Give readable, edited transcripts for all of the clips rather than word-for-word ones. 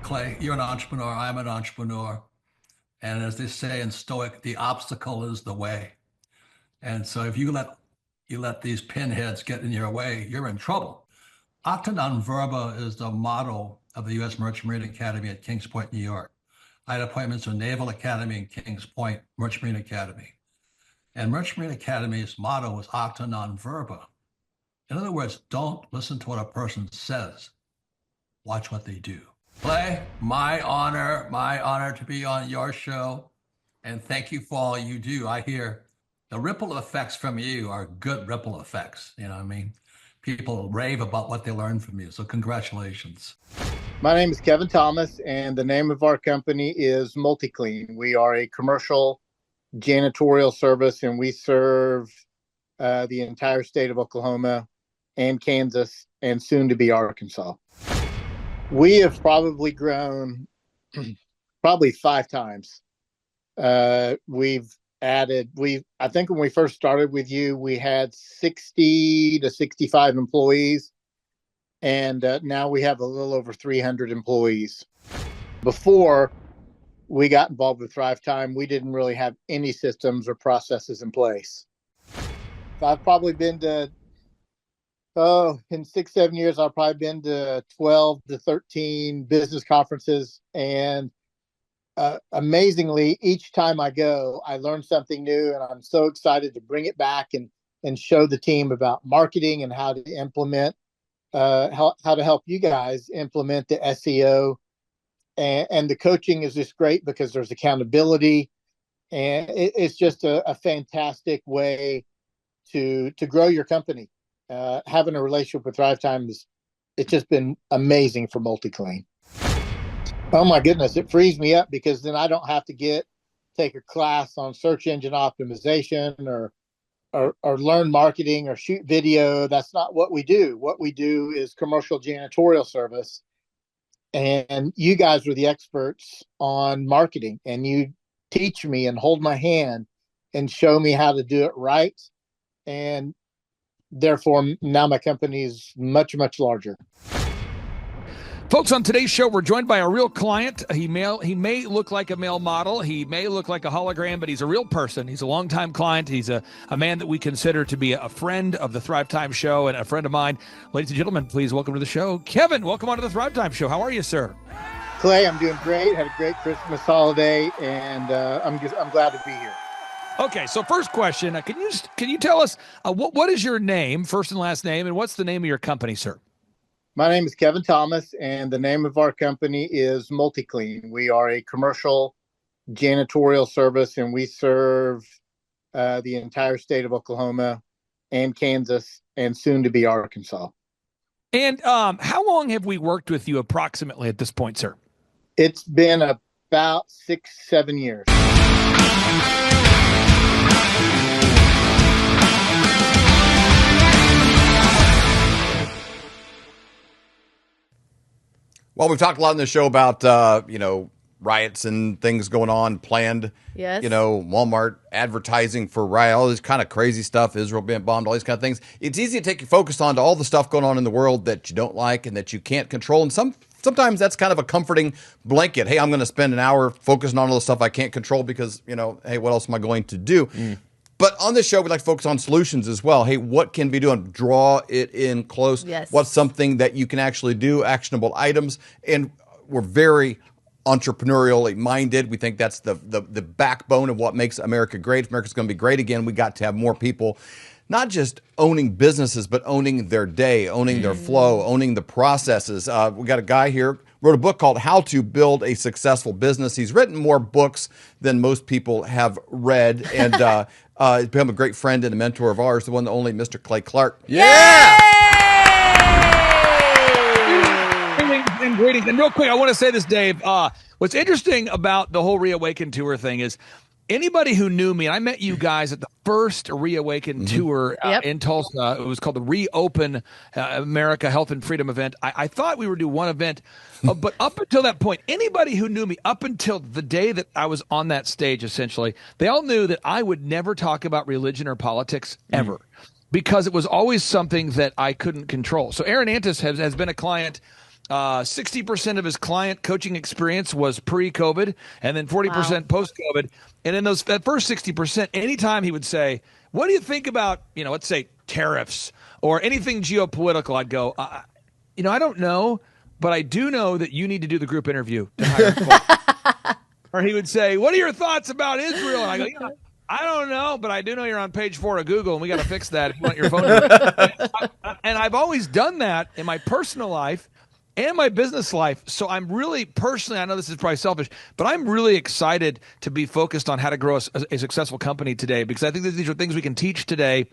Clay, you're an entrepreneur. I'm an entrepreneur. And as they say in Stoic, the obstacle is the way. And so if you let these pinheads get in your way, you're in trouble. Acta non verba is the motto of the U.S. Merchant Marine Academy at Kings Point, New York. I had appointments to Naval Academy and Kings Point Merchant Marine Academy. And Merchant Marine Academy's motto was acta non verba. In other words, don't listen to what a person says. Watch what they do. Clay, my honor to be on your show. And thank you for all you do. I hear the ripple effects from you are good ripple effects. You know what I mean? People rave about what they learn from you. So congratulations. My name is Kevin Thomas, and the name of our company is MultiClean. We are a commercial janitorial service, and we serve the entire state of Oklahoma and Kansas and soon to be Arkansas. We have probably grown probably 5 times. We've added, I think when we first started with you, we had 60 to 65 employees. And now we have a little over 300 employees. Before we got involved with Thrive Time, we didn't really have any systems or processes in place. I've probably been to, in 6-7 years, I've probably been to 12 to 13 business conferences. And amazingly, each time I go, I learn something new, and I'm so excited to bring it back and show the team about marketing and how to implement, how to help you guys implement the SEO. And the coaching is just great because there's accountability, and it's just a fantastic way to grow your company. Having a relationship with Thrive Time it's just been amazing for MultiClean. Oh my goodness, it frees me up because then I don't have to take a class on search engine optimization or learn marketing or shoot video. That's not what we do. What we do is commercial janitorial service. And you guys are the experts on marketing, and you teach me and hold my hand and show me how to do it right. And therefore, now my company is much, much larger. Folks, on today's show, we're joined by a real client. He may look like a male model. He may look like a hologram, but he's a real person. He's a longtime client. He's a man that we consider to be a friend of the Thrive Time Show and a friend of mine. Ladies and gentlemen, please welcome to the show, Kevin. Welcome on to the Thrive Time Show. How are you, sir? Clay, I'm doing great. Had a great Christmas holiday, and I'm glad to be here. Okay, so first question, can you tell us what is your name, first and last name, and what's the name of your company, sir? My name is Kevin Thomas, and the name of our company is MultiClean. We are a commercial janitorial service, and we serve the entire state of Oklahoma and Kansas and soon to be Arkansas. And how long have we worked with you approximately at this point, sir? It's been about 6-7 years. Well, we've talked a lot in the show about, riots and things going on, planned, yes. Walmart advertising for riot, all this kind of crazy stuff, Israel being bombed, all these kind of things. It's easy to take your focus on to all the stuff going on in the world that you don't like and that you can't control. And sometimes that's kind of a comforting blanket. Hey, I'm going to spend an hour focusing on all the stuff I can't control because, hey, what else am I going to do? But on this show, we like to focus on solutions as well. Hey, what can we do? And draw it in close. Yes. What's something that you can actually do? Actionable items. And we're very entrepreneurially minded. We think that's the backbone of what makes America great. If America's going to be great again, we got to have more people not just owning businesses, but owning their day, owning their flow, owning the processes. We got a guy here, wrote a book called How to Build a Successful Business. He's written more books than most people have read. And he's become a great friend and a mentor of ours, the one, the only Mr. Clay Clark. Yeah! And greetings. And real quick, I want to say this, Dave. What's interesting about the whole Reawaken tour thing is anybody who knew me, and I met you guys at the first Reawaken tour in Tulsa. It was called the Reopen America Health and Freedom event. I thought we were doing one event, but up until that point, anybody who knew me up until the day that I was on that stage, essentially, they all knew that I would never talk about religion or politics ever. Because it was always something that I couldn't control. So Aaron Antis has been a client 60% of his client coaching experience was pre-COVID, and then 40% post-COVID. And in that first 60%, anytime he would say, "What do you think about, let's say tariffs or anything geopolitical?" I'd go, I don't know, but I do know that you need to do the group interview to hire." Or he would say, "What are your thoughts about Israel?" And I go, I don't know, but I do know you're on page 4 of Google, and we got to fix that if you want your phone number. And I've always done that in my personal life and my business life. So I'm really personally, I know this is probably selfish, but I'm really excited to be focused on how to grow a successful company today, because I think that these are things we can teach today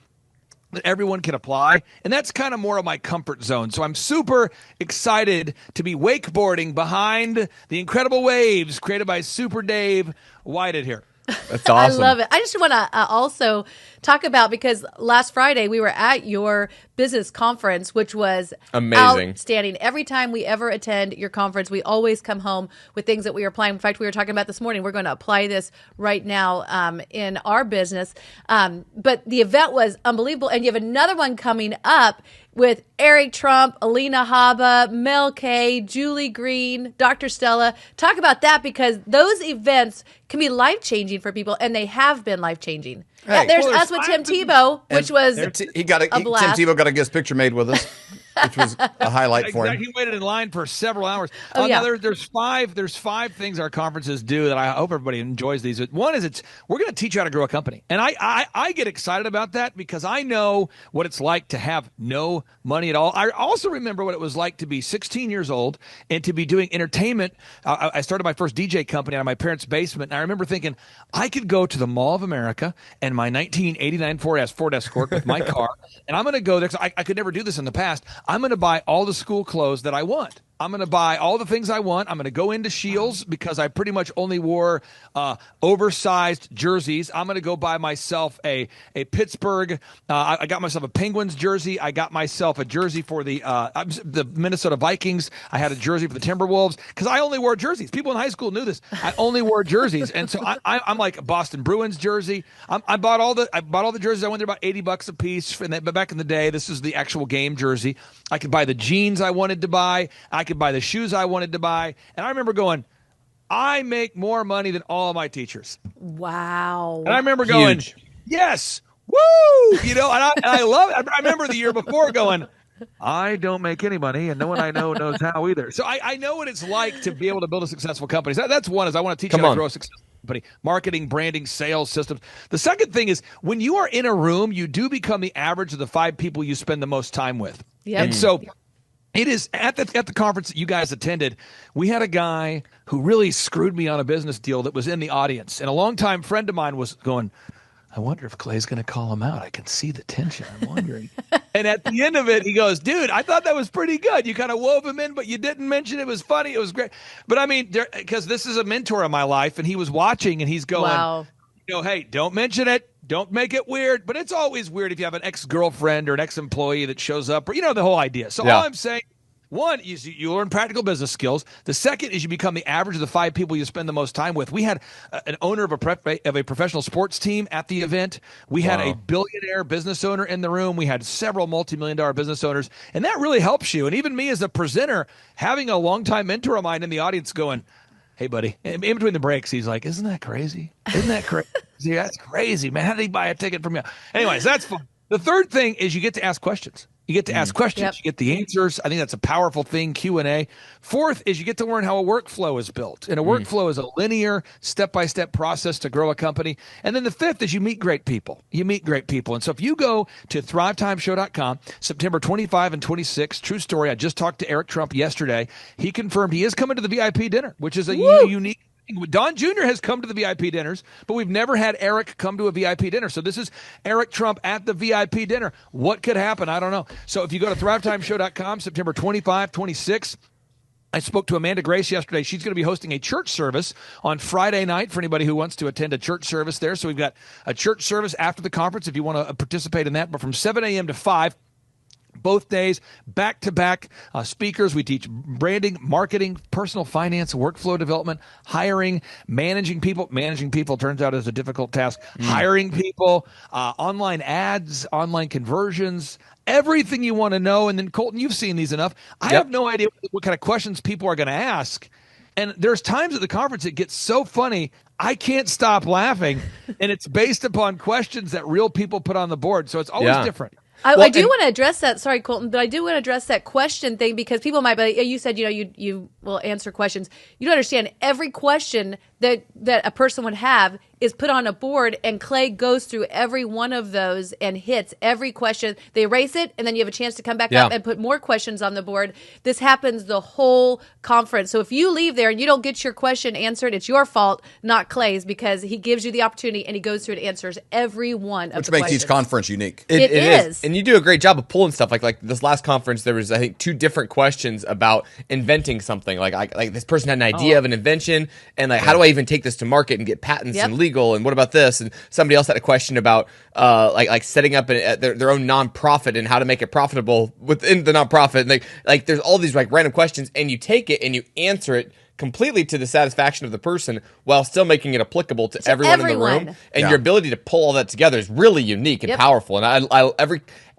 that everyone can apply. And that's kind of more of my comfort zone. So I'm super excited to be wakeboarding behind the incredible waves created by Super Dave Whited here. That's awesome. I love it. I just want to also talk about, because last Friday we were at your business conference, which was amazing, outstanding. Every time we ever attend your conference, we always come home with things that we are applying. In fact, we were talking about this morning, we're going to apply this right now in our business. But the event was unbelievable. And you have another one coming up with Eric Trump, Alina Haba, Mel K, Julie Green, Dr. Stella. Talk about that, because those events can be life-changing for people, and they have been life-changing. Hey. There's us with Tim Tebow, which was Tim a blast. Tebow got to get his picture made with us, which was a highlight for him. He waited in line for several hours. Oh, yeah. Now there's five things our conferences do that I hope everybody enjoys these. One is we're going to teach you how to grow a company. And I get excited about that because I know what it's like to have no money at all. I also remember what it was like to be 16 years old and to be doing entertainment. I started my first DJ company out of my parents' basement. And I remember thinking I could go to the Mall of America and my 1989 Ford Escort with my car, and I'm going to go there because I could never do this in the past. I'm going to buy all the school clothes that I want. I'm going to buy all the things I want. I'm going to go into Shields because I pretty much only wore oversized jerseys. I'm going to go buy myself a Pittsburgh. I got myself a Penguins jersey. I got myself a jersey for the Minnesota Vikings. I had a jersey for the Timberwolves because I only wore jerseys. People in high school knew this. I only wore jerseys, and so I'm like a Boston Bruins jersey. I bought all the jerseys. I went there about $80 a piece. But back in the day, this is the actual game jersey. I could buy the jeans I wanted to buy. I could buy the shoes I wanted to buy. And I remember going, I make more money than all of my teachers. Wow. And I remember going, yes, woo! And I love it. I remember the year before going, I don't make any money, and no one I know knows how either. So I know what it's like to be able to build a successful company. So that's one, is I want to teach you how to grow a successful company. Marketing, branding, sales, systems. The second thing is, when you are in a room, you do become the average of the 5 people you spend the most time with. Yep. And so it is at the conference that you guys attended, we had a guy who really screwed me on a business deal that was in the audience. And a longtime friend of mine was going, I wonder if Clay's going to call him out. I can see the tension. I'm wondering. And at the end of it, he goes, dude, I thought that was pretty good. You kind of wove him in, but you didn't mention it. It was funny. It was great. But I mean, because this is a mentor of my life, and he was watching, and he's going, wow. Hey, don't mention it. Don't make it weird. But it's always weird if you have an ex-girlfriend or an ex-employee that shows up, or the whole idea. So all I'm saying, one is you learn practical business skills. The second is you become the average of the 5 people you spend the most time with. We had an owner of a professional sports team at the event. We had a billionaire business owner in the room. We had several multi-million-dollar business owners, and that really helps you. And even me as a presenter, having a longtime mentor of mine in the audience going, hey, buddy, in between the breaks, he's like, isn't that crazy? Isn't that crazy? That's crazy, man. How did he buy a ticket from you? Anyways, that's fun. The third thing is you get to ask questions. You get to ask questions. Yep. You get the answers. I think that's a powerful thing, Q&A. Fourth is you get to learn how a workflow is built. And a workflow is a linear, step-by-step process to grow a company. And then the fifth is you meet great people. You meet great people. And so if you go to thrivetimeshow.com, September 25 and 26, true story, I just talked to Eric Trump yesterday. He confirmed he is coming to the VIP dinner, which is a unique. Don Jr. has come to the VIP dinners, but we've never had Eric come to a VIP dinner. So this is Eric Trump at the VIP dinner. What could happen? I don't know. So if you go to thrivetimeshow.com, September 25, 26, I spoke to Amanda Grace yesterday. She's going to be hosting a church service on Friday night for anybody who wants to attend a church service there. So we've got a church service after the conference if you want to participate in that, but from 7 a.m. to 5. both days, back-to-back speakers. We teach branding, marketing, personal finance, workflow development, hiring, managing people. Managing people turns out is a difficult task. Hiring people, online ads, online conversions, everything you want to know. And then, Colton, you've seen these enough. I have no idea what kind of questions people are going to ask. And there's times at the conference it gets so funny, I can't stop laughing. And it's based upon questions that real people put on the board. So it's always different. I do want to address that. Sorry, Colton, but I do want to address that question thing because people might be. You said you will answer questions. You don't understand every question that a person would have is put on a board, and Clay goes through every one of those and hits every question. They erase it, and then you have a chance to come back up and put more questions on the board. This happens the whole conference. So if you leave there and you don't get your question answered, it's your fault, not Clay's, because he gives you the opportunity and he goes through and answers every one of the questions. Which makes each conference unique. It is. And you do a great job of pulling stuff. Like this last conference, there was, I think, 2 different questions about inventing something. Like this person had an idea of an invention, and like, how do I even take this to market and get patents and legal, and what about this? And somebody else had a question about like setting up their own nonprofit and how to make it profitable within the nonprofit. And like there's all these like random questions, and you take it and you answer it completely to the satisfaction of the person while still making it applicable to everyone in the room. And your ability to pull all that together is really unique and powerful. And I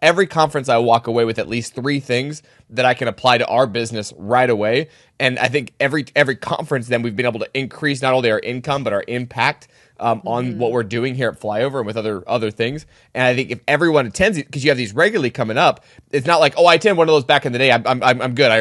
every conference I walk away with at least 3 things that I can apply to our business right away. And I think every conference then we've been able to increase not only our income but our impact on what we're doing here at Flyover and with other things. And I think if everyone attends it, because you have these regularly coming up, it's not like, oh, I attend one of those back in the day, I'm good,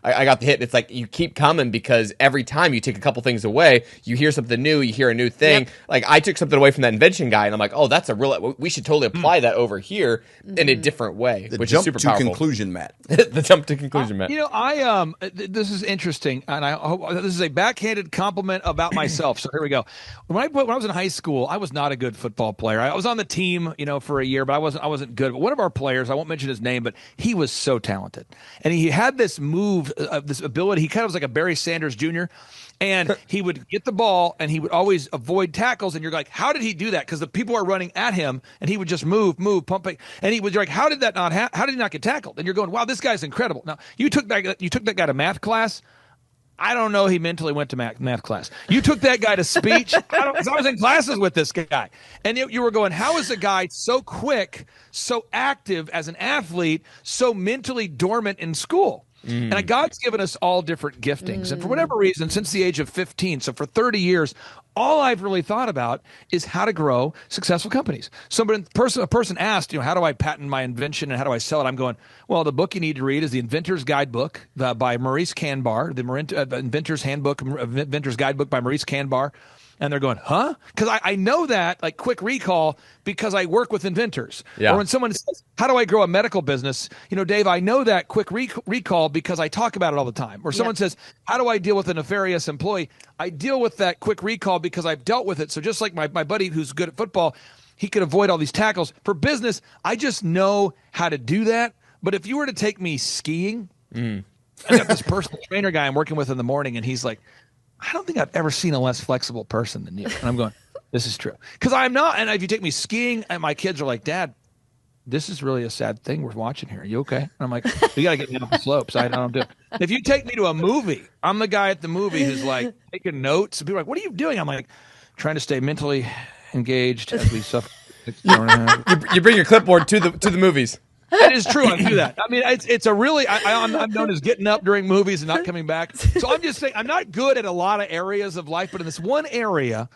I got the hit. It's like you keep coming because every time you take a couple things away, you hear something new, you hear a new thing. Like I took something away from that invention guy, and I'm like, oh, that's we should totally apply that over here in a different way, which is super powerful. The jump to conclusion, Matt. The jump to conclusion, Matt. This is interesting, and I hope this is a backhanded compliment about myself. So here we go. When I was in high school, I was not a good football player. I was on the team, for a year, but I wasn't good. But one of our players, I won't mention his name, but he was so talented, and he had this move, this ability. He kind of was like a Barry Sanders Jr., and he would get the ball, and he would always avoid tackles. And you're like, how did he do that? Because the people are running at him, and he would just move, pumping. And you're like, how did that not happen? How did he not get tackled? And you're going, wow, this guy's incredible. Now, you took that guy to math class. I don't know he mentally went to math class. You took that guy to speech. I was in classes with this guy. And you were going, how is a guy so quick, so active as an athlete, so mentally dormant in school? And God's given us all different giftings. And for whatever reason, since the age of 15, so for 30 years, all I've really thought about is how to grow successful companies. So a person asked, how do I patent my invention and how do I sell it? I'm going, well, the book you need to read is The Inventor's Guidebook by Maurice Kanbar, the Inventor's Handbook, Inventor's Guidebook by Maurice Kanbar. And they're going, huh? Because I know that, like quick recall, because I work with inventors. Or when someone says, how do I grow a medical business? Dave, I know that quick recall because I talk about it all the time. Or someone says, how do I deal with a nefarious employee? I deal with that quick recall because I've dealt with it. So just like my buddy who's good at football, he could avoid all these tackles. For business, I just know how to do that. But if you were to take me skiing, I got this personal trainer guy I'm working with in the morning, and he's like, I don't think I've ever seen a less flexible person than you. And I'm going, this is true. Because I'm not. And if you take me skiing, and my kids are like, Dad, this is really a sad thing we're watching here. Are you okay? And I'm like, we got to get me off the slopes. I don't do it. If you take me to a movie, I'm the guy at the movie who's like taking notes. And people are like, what are you doing? I'm like, trying to stay mentally engaged as we suffer. You bring your clipboard to the movies. That is true. I do that. I mean, it's a really, I'm known as getting up during movies and not coming back. So I'm just saying, I'm not good at a lot of areas of life, but in this one area,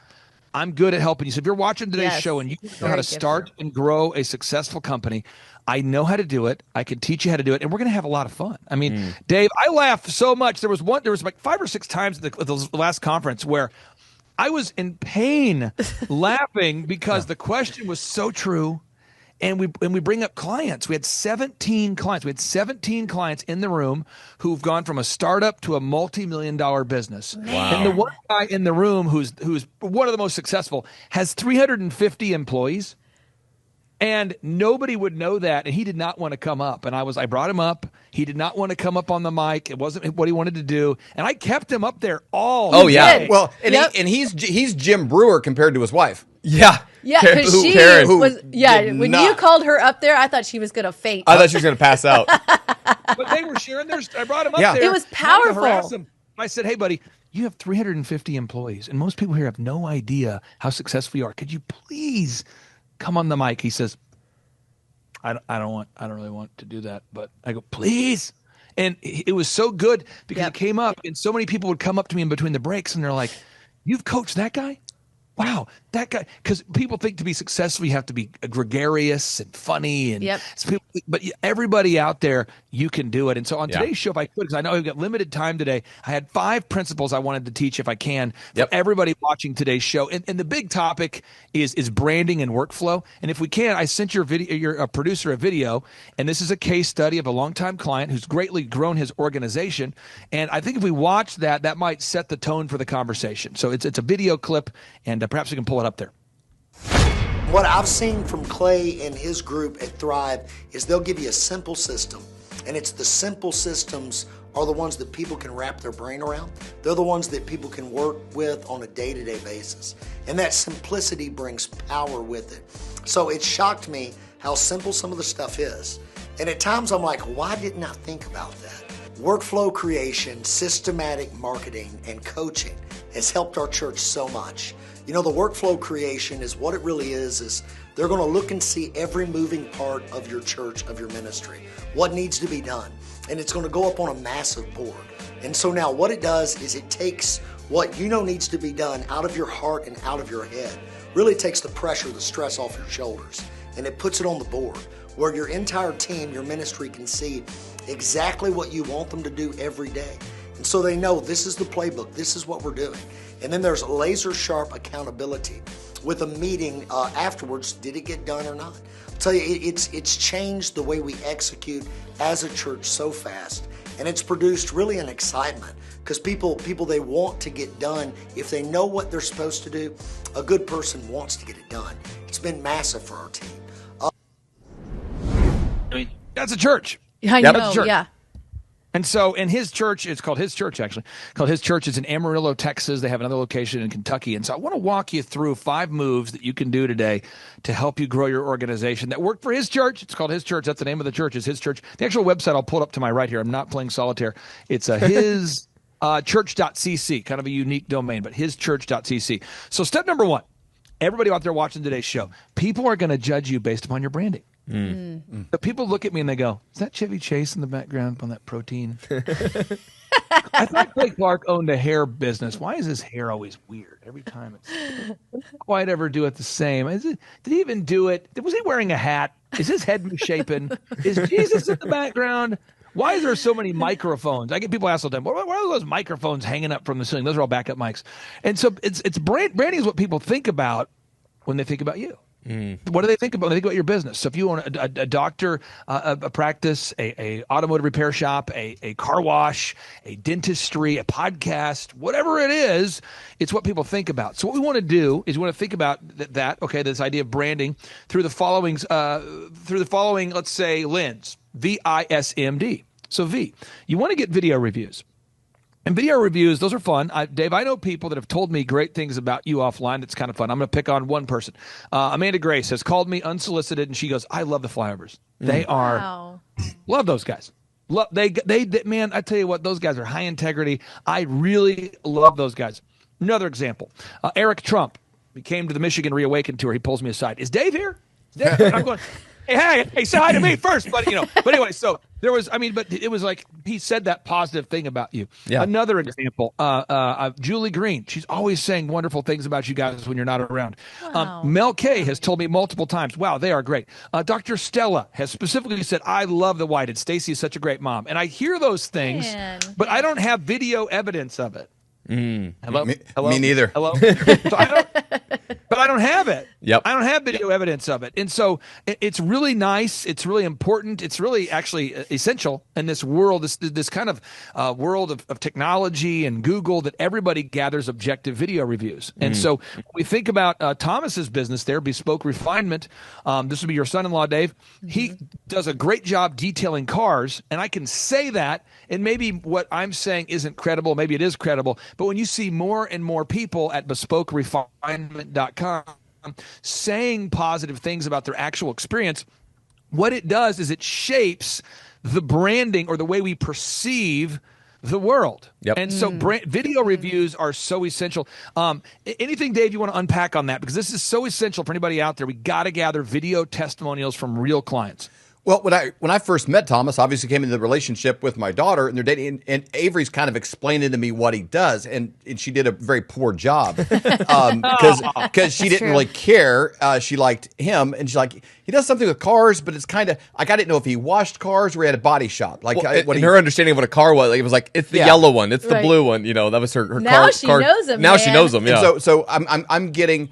I'm good at helping you. So if you're watching today's show and you know how to start and grow a successful company, I know how to do it. I can teach you how to do it, and we're going to have a lot of fun. I mean, Dave, I laughed so much. There was like 5 or 6 times at the last conference where I was in pain laughing because the question was so true. And we bring up clients. We had 17 clients. We had 17 clients in the room who've gone from a startup to a multi-million-dollar business. Wow. And the one guy in the room who's one of the most successful has 350 employees. And nobody would know that, and he did not want to come up. And I brought him up. He did not want to come up on the mic. It wasn't what he wanted to do. And I kept him up there all day. Well, and he's Jim Brewer compared to his wife. Yeah. Yeah, because Who- she Karen. was. Yeah, Did when not. you called her up there, I thought she was going to faint. I thought she was going to pass out. But they were sharing their. I brought him up Yeah. there. It was not to harass powerful. him. I said, "Hey, buddy, you have 350 employees, and most people here have no idea how successful you are. Could you please come on the mic?" He says, "I don't really want to do that." But I go, "Please." And it was so good because Yep. it came up, and so many people would come up to me in between the breaks, and they're like, "You've coached that guy? Wow, that guy!" Because people think to be successful, you have to be gregarious and funny, and Yep. but everybody out there, you can do it. And so on Yeah. today's show, if I could, because I know we've got limited time today, I had 5 principles I wanted to teach, if I can, for Yep. everybody watching today's show. And the big topic is branding and workflow. And if we can, I sent your producer a video, and this is a case study of a longtime client who's greatly grown his organization. And I think if we watch that, that might set the tone for the conversation. So it's a video clip, and perhaps we can pull it up there. What I've seen from Clay and his group at Thrive is they'll give you a simple system, and it's the simple systems are the ones that people can wrap their brain around. They're the ones that people can work with on a day-to-day basis, and that simplicity brings power with it. So it shocked me how simple some of the stuff is, and at times I'm like, why didn't I think about that? Workflow creation, systematic marketing, and coaching has helped our church so much. You know, the workflow creation is what it really is they're going to look and see every moving part of your church, of your ministry, what needs to be done. And it's going to go up on a massive board. And so now what it does is it takes what you know needs to be done out of your heart and out of your head. Really takes the pressure, the stress off your shoulders, and it puts it on the board where your entire team, your ministry can see exactly what you want them to do every day. And so they know this is the playbook, this is what we're doing. And then there's laser sharp accountability with a meeting afterwards. Did it get done or not? I'll tell you, it's changed the way we execute as a church so fast. And it's produced really an excitement because people they want to get done. If they know what they're supposed to do, a good person wants to get it done. It's been massive for our team. I mean, that's a church. I Yep. know, Sure. yeah. And so in his church, it's called His Church, actually. Called His Church. It's in Amarillo, Texas. They have another location in Kentucky. And so I want to walk you through 5 moves that you can do today to help you grow your organization that work for his church. It's called His Church. That's the name of the church, is His Church. The actual website I'll pull it up to my right here. I'm not playing solitaire. It's his church.cc, kind of a unique domain, but hischurch.cc. So step number 1, everybody out there watching today's show, people are going to judge you based upon your branding. But people look at me and they go, "Is that Chevy Chase in the background on that protein?" I thought Clay Clark owned a hair business. Why is his hair always weird every time? It's doesn't quite ever do it the same. Did he even do it? Was he wearing a hat? Is his head misshapen? Is Jesus in the background? Why is there so many microphones? I get people ask all the time, "What are those microphones hanging up from the ceiling?" Those are all backup mics. And so it's branding is what people think about when they think about you. What do they think about when they think about your business? So if you own a doctor, a practice, a automotive repair shop, a car wash, a dentistry, a podcast, whatever it is, it's what people think about. So what we want to do is we want to think about this idea of branding through the following, let's say, lens, VISMD. So V, you want to get video reviews. And video reviews, those are fun. Dave, I know people that have told me great things about you offline. That's kind of fun. I'm going to pick on one person. Amanda Grace has called me unsolicited, and she goes, "I love the flyovers. They are, love those guys. Man, I tell you what, those guys are high integrity. I really love those guys." Another example, Eric Trump. He came to the Michigan Reawaken tour. He pulls me aside. "Is Dave here?" I'm going, hey, say hi to me first, buddy. But anyway, so there was, but it was like he said that positive thing about you. Yeah. Another example, Julie Green. She's always saying wonderful things about you guys when you're not around. Wow. Mel K has told me multiple times, "Wow, they are great." Dr. Stella has specifically said, "I love the Whited. Stacy is such a great mom." And I hear those things, but I don't have video evidence of it. Hello? Hello? Me neither. Hello? But I don't have it. Yep. I don't have video evidence of it. And so it's really nice. It's really important. It's really actually essential in this world, this kind of world of technology and Google, that everybody gathers objective video reviews. And so we think about Thomas's business there, Bespoke Refinement. This would be your son-in-law, Dave. He does a great job detailing cars. And I can say that, and maybe what I'm saying isn't credible. Maybe it is credible. But when you see more and more people at bespokerefinement.com saying positive things about their actual experience, what it does is it shapes the branding or the way we perceive the world. Yep. And so video reviews are so essential. Anything, Dave, you want to unpack on that? Because this is so essential for anybody out there. We got to gather video testimonials from real clients. Well, when I first met Thomas, obviously came into the relationship with my daughter, and they're dating. And Avery's kind of explaining to me what he does, and she did a very poor job because she didn't really care. She liked him, and she's like, he does something with cars, but it's kind of like I didn't know if he washed cars or he had a body shop. Like her understanding of what a car was, like, it was like it's the yellow one, it's the blue one. That was her. Now car, she knows him. Now she knows him. Yeah. And so I'm getting,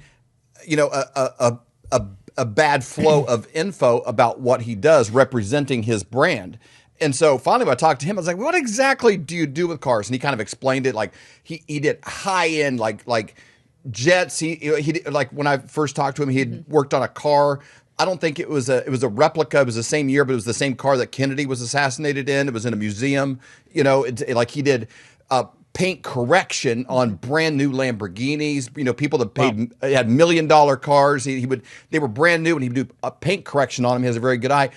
a bad flow of info about what he does representing his brand. And so finally when I talked to him, I was like, what exactly do you do with cars? And he kind of explained it. Like he did high end, like jets. He did, like when I first talked to him, he had worked on a car. I don't think it was a replica. It was the same year, but it was the same car that Kennedy was assassinated in. It was in a museum, like he did, paint correction on brand new Lamborghinis. People that had $1 million cars. They were brand new, and he would do a paint correction on them. He has a very good eye,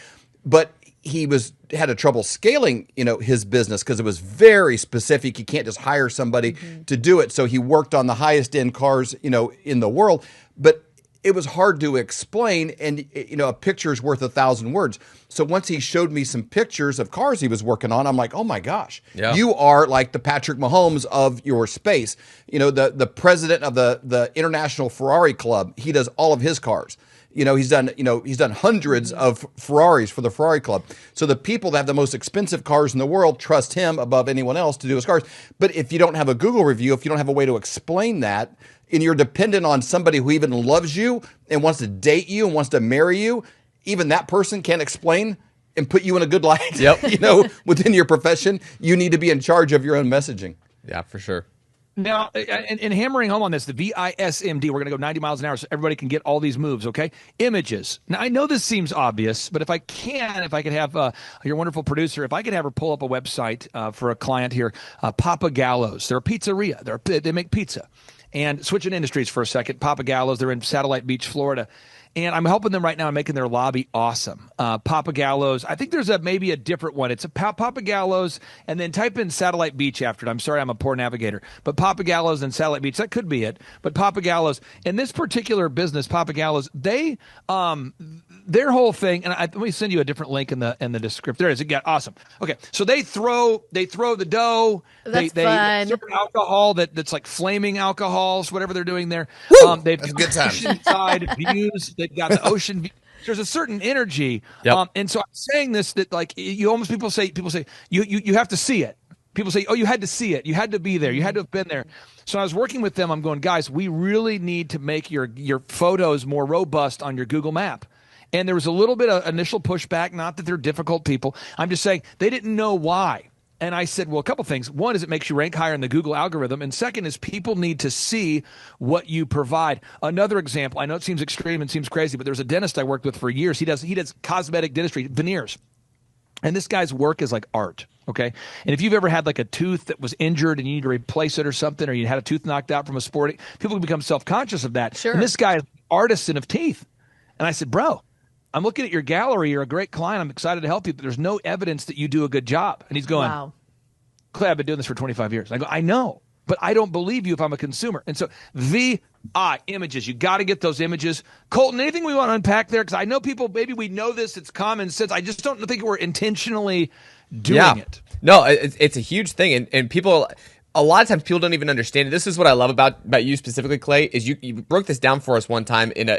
but he had a trouble scaling, his business because it was very specific. You can't just hire somebody to do it. So he worked on the highest end cars, in the world, but it was hard to explain, and a picture is worth 1,000 words. So once he showed me some pictures of cars he was working on, I'm like, oh my gosh, you are like the Patrick Mahomes of your space. The president of the International Ferrari Club, he does all of his cars. He's done hundreds of Ferraris for the Ferrari Club. So the people that have the most expensive cars in the world trust him above anyone else to do his cars. But if you don't have a Google review, if you don't have a way to explain that, and you're dependent on somebody who even loves you and wants to date you and wants to marry you, even that person can't explain and put you in a good light. Yep. Within your profession, you need to be in charge of your own messaging. Yeah, for sure. Now, and hammering home on this, the VISMD, we're going to go 90 miles an hour so everybody can get all these moves, okay? Images. Now, I know this seems obvious, but if I could have your wonderful producer, if I could have her pull up a website for a client here, Papa Gallo's. They're a pizzeria. They make pizza. And switching industries for a second, Papa Gallo's, they're in Satellite Beach, Florida. And I'm helping them right now in making their lobby awesome. Papa Gallo's, I think there's maybe a different one. It's a Papa Gallo's, and then type in Satellite Beach after it. I'm sorry, I'm a poor navigator. But Papa Gallo's and Satellite Beach, that could be it. But Papa Gallo's, in this particular business, Papa Gallo's, they their whole thing, and let me send you a different link in the description. There it is. It got awesome. Okay, so they throw the dough. That's they fun. serve alcohol that's like flaming alcohols, whatever they're doing there. They've That's good times. Oceanside views. They've got the ocean view. There's a certain energy. Yep. And so I'm saying this, that like people say you have to see it. People say, oh, you had to see it. You had to be there. You had to have been there. So I was working with them. I'm going, guys, we really need to make your photos more robust on your Google map. And there was a little bit of initial pushback, not that they're difficult people. I'm just saying they didn't know why. And I said, well, a couple things. One is it makes you rank higher in the Google algorithm. And second is people need to see what you provide. Another example, I know it seems extreme and seems crazy, but there's a dentist I worked with for years. He does cosmetic dentistry, veneers. And this guy's work is like art, okay? And if you've ever had like a tooth that was injured and you need to replace it or something, or you had a tooth knocked out from a sport, people can become self-conscious of that. Sure. And this guy is an artisan of teeth. And I said, bro, I'm looking at your gallery. You're a great client. I'm excited to help you, but there's no evidence that you do a good job. And he's going, wow. Clay, I've been doing this for 25 years. I go, I know, but I don't believe you if I'm a consumer. And so images, you got to get those images. Colton, anything we want to unpack there? Because I know people, maybe we know this, it's common sense. I just don't think we're intentionally doing it. No, it's a huge thing. And people, a lot of times people don't even understand it. This is what I love about you specifically, Clay, is you broke this down for us one time in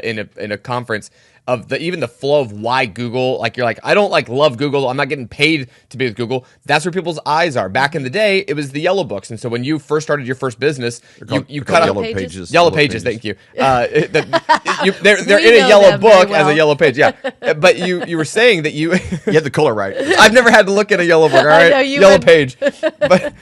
a conference of even the flow of why Google, like you're like, I don't like love Google. I'm not getting paid to be with Google. That's where people's eyes are. Back in the day, it was the yellow books. And so when you first started your first business, you cut out yellow pages. Yellow pages. Thank you. They're We in a know yellow them very book as well. a yellow page. Yeah. But you were saying that you had the color right. I've never had to look at a yellow book. All right, know you yellow would. page. But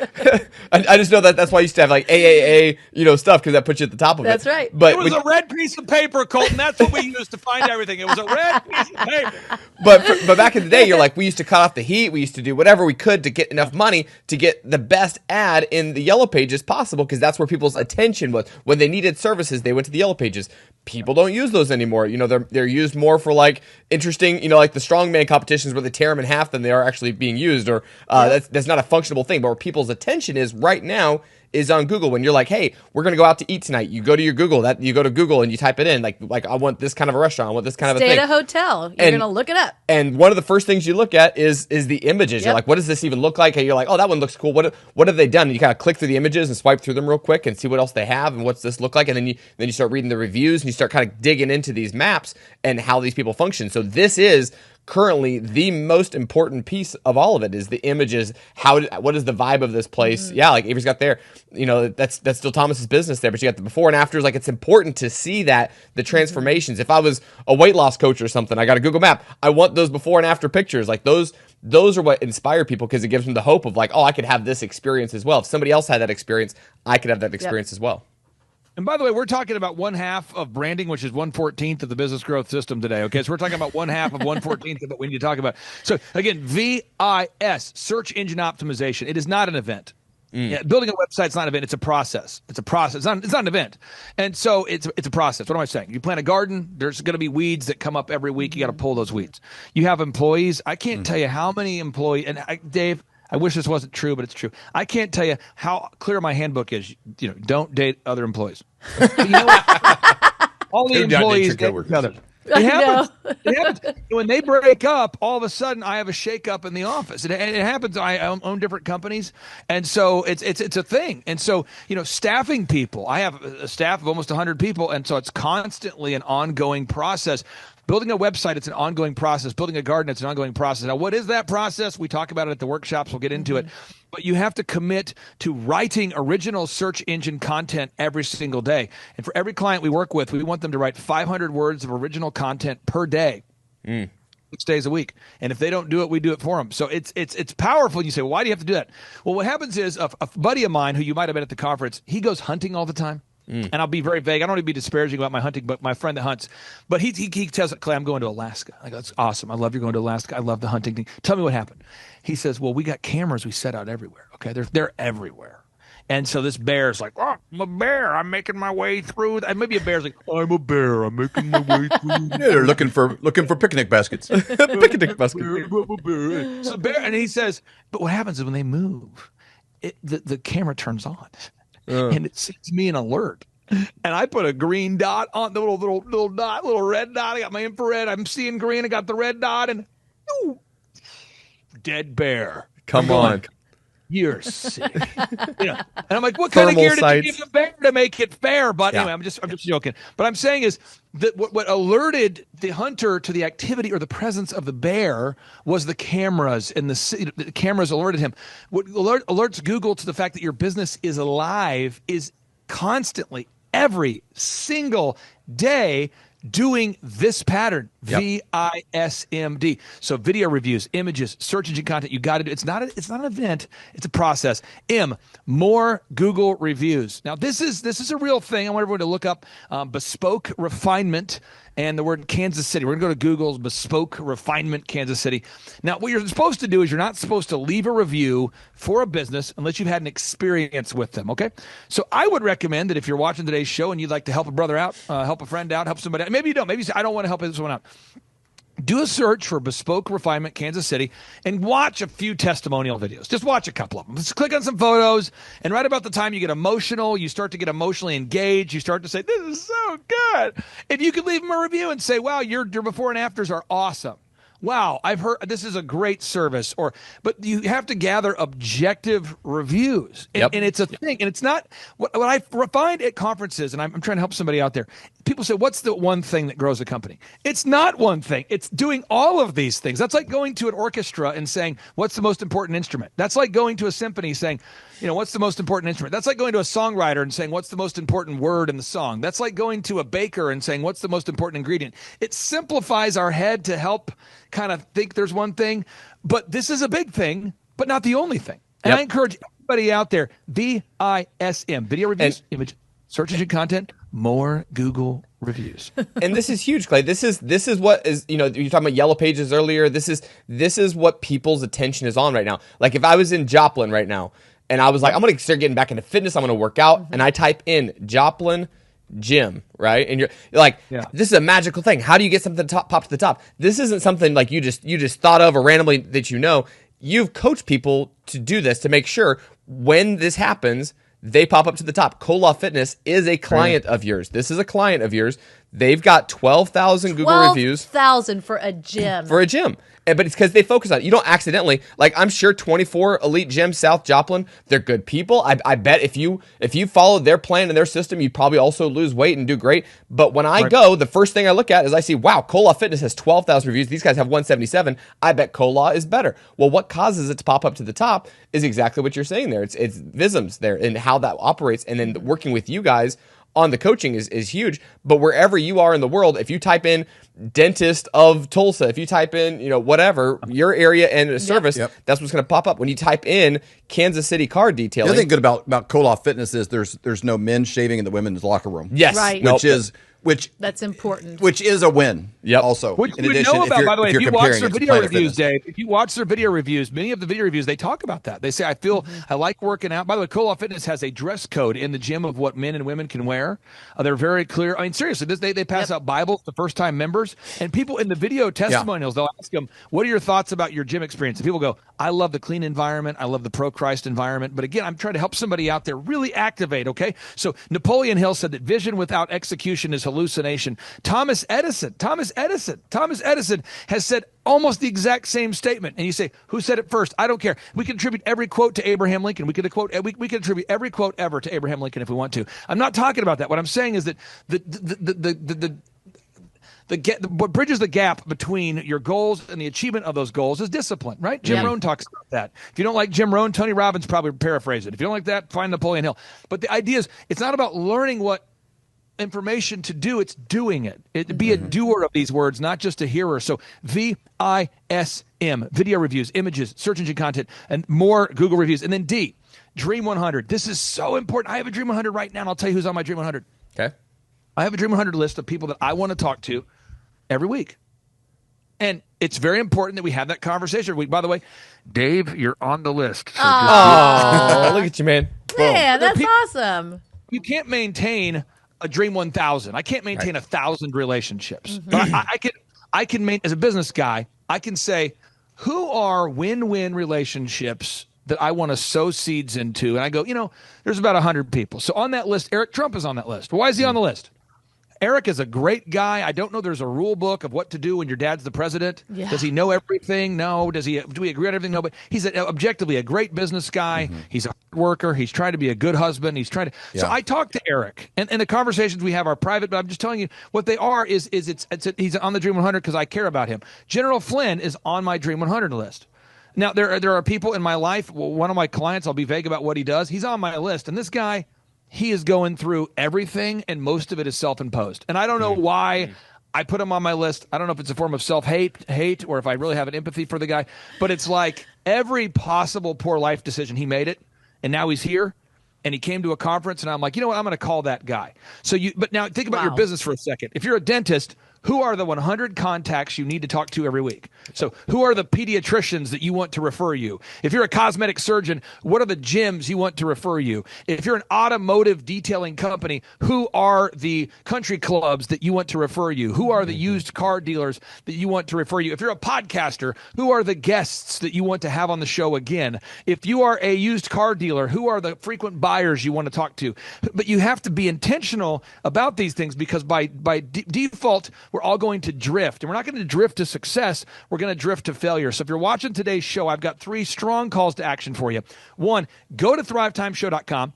I just know that's why I used to have like AAA, stuff because that puts you at the top of it. That's right. But It was a red piece of paper, Colton. That's what we used to find everything. thing. It was a red piece of paper. But back in the day, you're like, we used to cut off the heat. We used to do whatever we could to get enough money to get the best ad in the yellow pages possible, because that's where people's attention was. When they needed services, they went to the yellow pages. People don't use those anymore. They're used more for like interesting, like the strongman competitions where they tear them in half than they are actually being used, or that's not a functional thing. But where people's attention is right now is on Google. When you're like, hey, we're going to go out to eat tonight, you go to your Google, you go to Google and you type it in, like I want this kind of a restaurant, I want this kind of a thing. Stay at a hotel. You're going to look it up. And one of the first things you look at is the images. You're like, what does this even look like? And you're like, oh, that one looks cool. What have they done? And you kind of click through the images and swipe through them real quick and see what else they have and what's this look like. And then you start reading the reviews and you start kind of digging into these maps and how these people function. So this is currently the most important piece of all of it is the images. What is the vibe of this place? Yeah, like Avery's got there. That's still Thomas's business there, but you got the before and afters. Like, it's important to see that the transformations. If I was a weight loss coach or something, I got a Google map. I want those before and after pictures. Like those are what inspire people, because it gives them the hope of like, oh, I could have this experience as well. If somebody else had that experience, I could have that experience as well. And by the way, we're talking about 1/2 of branding, which is 1/14 of the business growth system today. Okay, so we're talking about 1/2 of 1/14 of what we need to talk about. So again, VIS, search engine optimization. It is not an event. Yeah, building a website is not an event. It's a process. It's a process. It's not an event. And so it's a process. What am I saying? You plant a garden, there's going to be weeds that come up every week. You got to pull those weeds. You have employees. I can't tell you how many employees, and Dave, I wish this wasn't true, but it's true. I can't tell you how clear my handbook is. Don't date other employees. You know what? All the employees date each other. It happens. When they break up, all of a sudden I have a shakeup in the office. It happens. I own different companies, and so it's a thing. And so staffing people. I have a staff of almost 100 people, and so it's constantly an ongoing process. Building a website, it's an ongoing process. Building a garden, it's an ongoing process. Now, what is that process? We talk about it at the workshops. We'll get into it. But you have to commit to writing original search engine content every single day. And for every client we work with, we want them to write 500 words of original content per day. 6 days a week. And if they don't do it, we do it for them. So it's powerful. You say, well, why do you have to do that? Well, what happens is a buddy of mine who you might have been at the conference, he goes hunting all the time. And I'll be very vague. I don't want to be disparaging about my hunting, but my friend that hunts. But he tells Clay, I'm going to Alaska. I go, that's awesome. I love you're going to Alaska. I love the hunting thing. Tell me what happened. He says, well, we got cameras we set out everywhere. Okay, they're everywhere. And so this bear's like, oh, I'm a bear. I'm making my way through. And maybe a bear's like, I'm a bear. I'm making my way through. Yeah, they're looking for picnic baskets. Picnic basket. So bear, and he says, but what happens is when they move, the camera turns on. And it sends me an alert. And I put a green dot on the little dot, little red dot. I got my infrared. I'm seeing green. I got the red dot, and dead bear. Come on. You're sick. And I'm like, what kind of gear did you give the bear to make it fair? But anyway, I'm just joking. But I'm saying is that what alerted the hunter to the activity or the presence of the bear was the cameras, and the cameras alerted him. What alerts Google to the fact that your business is alive is constantly, every single day, doing this pattern, VISMD. So video reviews, images, search engine content. You got to do. It's not an event. It's a process. More Google reviews. Now this is a real thing. I want everyone to look up bespoke refinement and the word Kansas City. We're going to go to Google's bespoke refinement Kansas City. Now, what you're supposed to do is you're not supposed to leave a review for a business unless you've had an experience with them, okay? So I would recommend that if you're watching today's show and you'd like to help a brother out, help a friend out, help somebody out. Maybe you don't. Maybe you say, I don't want to help someone out. Do a search for Bespoke Refinement Kansas City and watch a few testimonial videos. Just watch a couple of them. Just click on some photos, and right about the time you get emotional, you start to get emotionally engaged, you start to say, this is so good. If you could leave them a review and say, wow, your before and afters are awesome. Wow, I've heard this is a great service. But you have to gather objective reviews. And it's a thing. And it's not what I find at conferences, and I'm trying to help somebody out there. People say, what's the one thing that grows a company? It's not one thing. It's doing all of these things. That's like going to an orchestra and saying, what's the most important instrument? That's like going to a symphony saying, what's the most important instrument? That's like going to a songwriter and saying, what's the most important word in the song? That's like going to a baker and saying, what's the most important ingredient? It simplifies our head to help kind of think there's one thing, but this is a big thing, but not the only thing. And I encourage everybody out there, VISM, video reviews, image, search engine content, more Google reviews. And this is huge, Clay. This is what is, you know, you're talking about yellow pages earlier. This is what people's attention is on right now. Like if I was in Joplin right now and I was like, I'm going to start getting back into fitness, I'm going to work out, and I type in Joplin gym, right? And you're like, this is a magical thing. How do you get something to pop to the top? This isn't something like you just thought of or randomly that you know. You've coached people to do this to make sure when this happens, they pop up to the top. Cola Fitness is a client of yours. This is a client of yours. They've got 12,000 Google reviews. 12,000 for a gym. For a gym. But it's because they focus on it. You don't accidentally, like I'm sure 24 Elite Gyms South Joplin, they're good people. I bet if you followed their plan and their system, you'd probably also lose weight and do great. But when I go, the first thing I look at is I see, wow, Cola Fitness has 12,000 reviews. These guys have 177. I bet Cola is better. Well, what causes it to pop up to the top is exactly what you're saying there. It's Visms there and how that operates. And then working with you guys on the coaching is huge. But wherever you are in the world, if you type in dentist of Tulsa, if you type in, you know, whatever, your area and a service, that's what's going to pop up. When you type in Kansas City car detailing. The other thing good about Koloff Fitness is there's no men shaving in the women's locker room. Yes. Right. Which that's important. Which is a win. Yep. Also, Which in you addition, know about, by the way, if you watch their video reviews, Fitness. Dave, if you watch their video reviews, many of the video reviews, they talk about that. They say, I like working out. By the way, Cola Fitness has a dress code in the gym of what men and women can wear. They're very clear. I mean, seriously, they pass out Bibles to first-time members. And people in the video testimonials, they'll ask them, what are your thoughts about your gym experience? And people go, I love the clean environment. I love the pro-Christ environment. But again, I'm trying to help somebody out there really activate, okay? So Napoleon Hill said that vision without execution is hallucination. Thomas Edison has said almost the exact same statement. And you say, who said it first? I don't care. We can attribute every quote to Abraham Lincoln. We can attribute every quote ever to Abraham Lincoln if we want to. I'm not talking about that. What I'm saying is that what bridges the gap between your goals and the achievement of those goals is discipline, right? Jim Rohn talks about that. If you don't like Jim Rohn, Tony Robbins probably paraphrase it. If you don't like that, find Napoleon Hill. But the idea is, it's not about learning what information to do, it's doing it. Be a doer of these words, not just a hearer. So VISM, video reviews, images, search engine content, and more Google reviews. And then D, Dream 100. This is so important. I have a Dream 100 right now, and I'll tell you who's on my Dream 100. Okay. I have a Dream 100 list of people that I want to talk to every week. And it's very important that we have that conversation every week. By the way, Dave, you're on the list. So Oh, look at you, man. Man, that's awesome. You can't maintain a Dream 1000. I can't maintain 1,000 relationships. But I can as a business guy, I can say, who are win-win relationships that I want to sow seeds into? And I go, there's about 100 people. So on that list, Eric Trump is on that list. Why is he on the list? Eric is a great guy. I don't know there's a rule book of what to do when your dad's the president. Yeah. Does he know everything? No. Do we agree on everything? No. But he's objectively a great business guy. He's a hard worker. He's trying to be a good husband. He's trying to. So I talk to Eric, and the conversations we have are private. But I'm just telling you what they are. He's on the Dream 100 because I care about him. General Flynn is on my Dream 100 list. Now there are people in my life. One of my clients, I'll be vague about what he does. He's on my list, and this guy, he is going through everything, and most of it is self-imposed. And I don't know why I put him on my list. I don't know if it's a form of self-hate, or if I really have an empathy for the guy. But it's like every possible poor life decision, he made it, and now he's here, and he came to a conference, and I'm like, you know what? I'm going to call that guy. But now think about your business for a second. If you're a dentist, who are the 100 contacts you need to talk to every week? So who are the pediatricians that you want to refer you? If you're a cosmetic surgeon, what are the gyms you want to refer you? If you're an automotive detailing company, who are the country clubs that you want to refer you? Who are the used car dealers that you want to refer you? If you're a podcaster, who are the guests that you want to have on the show again? If you are a used car dealer, who are the frequent buyers you want to talk to? But you have to be intentional about these things, because by default, we're all going to drift, and we're not going to drift to success. We're going to drift to failure. So if you're watching today's show, I've got 3 strong calls to action for you. 1, go to thrivetimeshow.com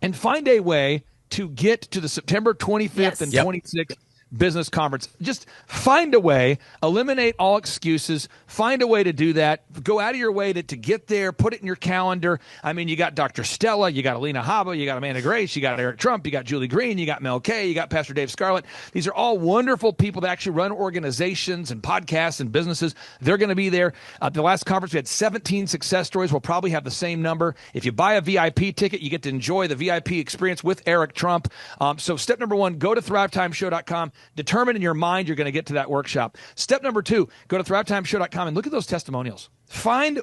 and find a way to get to the September 25th and 26th business conference. Just find a way, eliminate all excuses, find a way to do that. Go out of your way to get there, put it in your calendar. I mean, you got Dr. Stella, you got Alina Habba, you got Amanda Grace, you got Eric Trump, you got Julie Green, you got Mel Kay, you got Pastor Dave Scarlett. These are all wonderful people that actually run organizations and podcasts and businesses. They're going to be there. The last conference, we had 17 success stories. We'll probably have the same number. If you buy a VIP ticket, you get to enjoy the VIP experience with Eric Trump. So step number 1, go to thrivetimeshow.com. Determine in your mind you're going to get to that workshop. Step number 2, go to thrivetimeshow.com and look at those testimonials. Find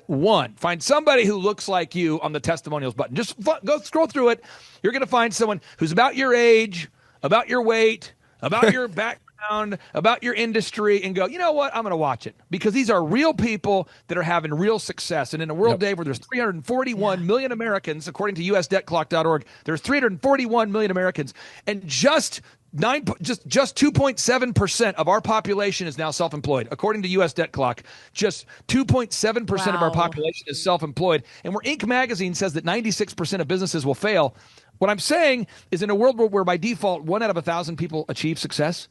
somebody who looks like you on the testimonials button. Just go scroll through it. You're going to find someone who's about your age, about your weight, about your background, about your industry, and go, you know what? I'm going to watch it, because these are real people that are having real success. And in a world, Dave, where there's 341 million Americans, according to usdebtclock.org, there's 341 million Americans, and just 2.7% of our population is now self-employed. According to US Debt Clock, just 2.7% of our population is self-employed. And where Inc. magazine says that 96% of businesses will fail, what I'm saying is, in a world where by default 1 out of 1,000 people achieve success,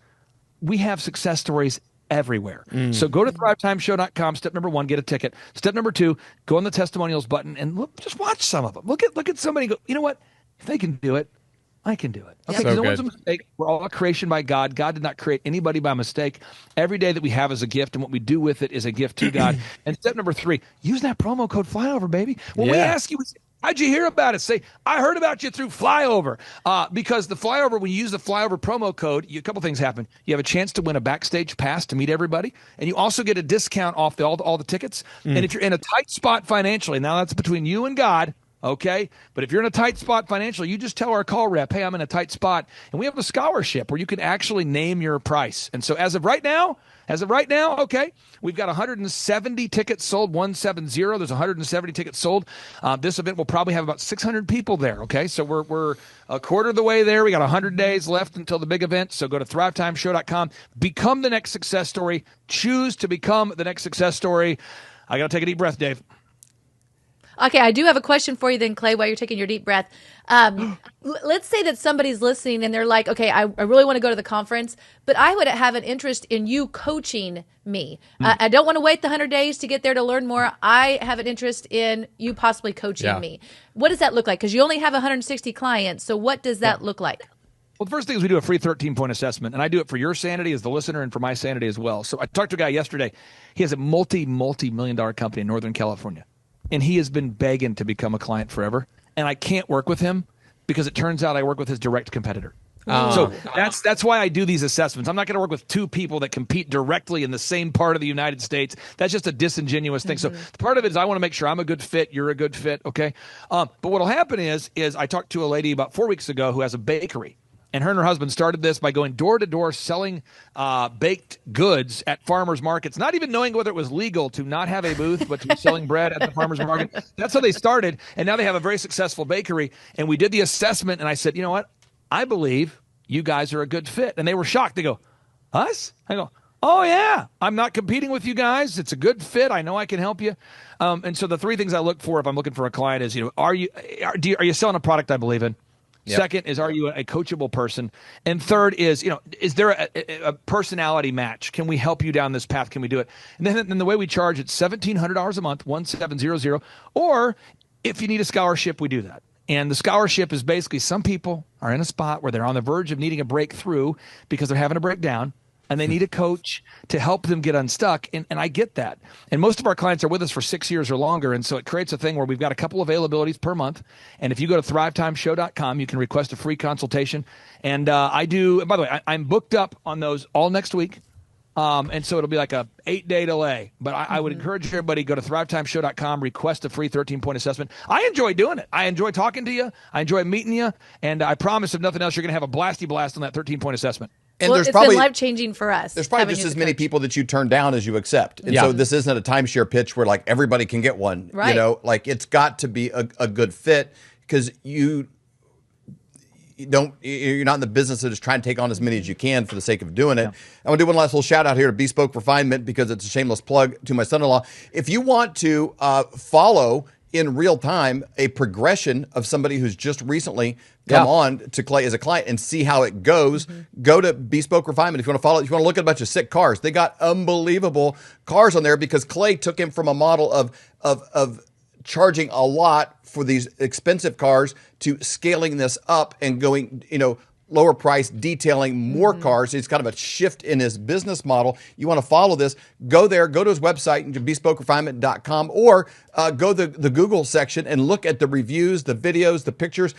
we have success stories everywhere. So go to thrivetimeshow.com. Step number 1, get a ticket. Step number 2, go on the testimonials button and just watch some of them. Look at somebody and go, you know what? If they can do it, I can do it. Okay, no one's a mistake. We're all a creation by God. God did not create anybody by mistake. Every day that we have is a gift, and what we do with it is a gift to God. And step number 3, use that promo code FLYOVER, baby. When we ask you, how'd you hear about it? Say, I heard about you through Flyover. Because the Flyover, when you use the Flyover promo code, a couple things happen. You have a chance to win a backstage pass to meet everybody, and you also get a discount off all the tickets. And if you're in a tight spot financially, now that's between you and God, okay? But if you're in a tight spot financially, you just tell our call rep, hey, I'm in a tight spot. And we have a scholarship where you can actually name your price. And so as of right now, okay, we've got 170 tickets sold, 170. There's 170 tickets sold. This event will probably have about 600 people there, okay? So we're a quarter of the way there. We got 100 days left until the big event. So go to thrivetimeshow.com. Become the next success story. Choose to become the next success story. I got to take a deep breath, Dave. Okay, I do have a question for you then, Clay, while you're taking your deep breath. Let's say that somebody's listening and they're like, okay, I really want to go to the conference, but I would have an interest in you coaching me. I don't want to wait the 100 days to get there to learn more. I have an interest in you possibly coaching me. What does that look like? Because you only have 160 clients, so what does that look like? Well, the first thing is we do a free 13-point assessment, and I do it for your sanity as the listener and for my sanity as well. So I talked to a guy yesterday. He has a multi-million-dollar company in Northern California. And he has been begging to become a client forever. And I can't work with him because it turns out I work with his direct competitor. So that's why I do these assessments. I'm not going to work with 2 people that compete directly in the same part of the United States. That's just a disingenuous thing. So part of it is I want to make sure I'm a good fit, you're a good fit, okay? But what will happen is I talked to a lady about 4 weeks ago who has a bakery. And her husband started this by going door to door selling baked goods at farmers markets, not even knowing whether it was legal to not have a booth, but to be selling bread at the farmers market. That's how they started. And now they have a very successful bakery. And we did the assessment, and I said, you know what? I believe you guys are a good fit. And they were shocked. They go, us? I go, oh, yeah. I'm not competing with you guys. It's a good fit. I know I can help you. And so the 3 things I look for if I'm looking for a client is, are you selling a product I believe in? Yep. Second is, are you a coachable person? And third is, is there a personality match? Can we help you down this path? Can we do it? And then the way we charge, it's $1,700 a month, 1700. Or if you need a scholarship, we do that. And the scholarship is basically some people are in a spot where they're on the verge of needing a breakthrough because they're having a breakdown. And they need a coach to help them get unstuck. And I get that. And most of our clients are with us for 6 years or longer. And so it creates a thing where we've got a couple availabilities per month. And if you go to thrivetimeshow.com, you can request a free consultation. And I do, by the way, I'm booked up on those all next week. And so it'll be like a 8-day delay. But I would encourage everybody, go to thrivetimeshow.com, request a free 13-point assessment. I enjoy doing it. I enjoy talking to you. I enjoy meeting you. And I promise, if nothing else, you're going to have a blasty blast on that 13-point assessment. And well, there's it's probably been life-changing for us. There's probably just as many people that you turn down as you accept. And so this isn't a timeshare pitch where like everybody can get one. Right. Like it's got to be a good fit, because you're not in the business of just trying to take on as many as you can for the sake of doing it. Yeah. I want to do one last little shout out here to Bespoke Refinement, because it's a shameless plug to my son-in-law. If you want to follow in real time a progression of somebody who's just recently come on to Clay as a client and see how it goes. Go to Bespoke Refinement if you want to follow. If you want to look at a bunch of sick cars, they got unbelievable cars on there because Clay took him from a model of charging a lot for these expensive cars to scaling this up and going, lower price, detailing more cars. It's kind of a shift in his business model. You want to follow this, go there, go to his website, bespokerefinement.com, or go to the Google section and look at the reviews, the videos, the pictures.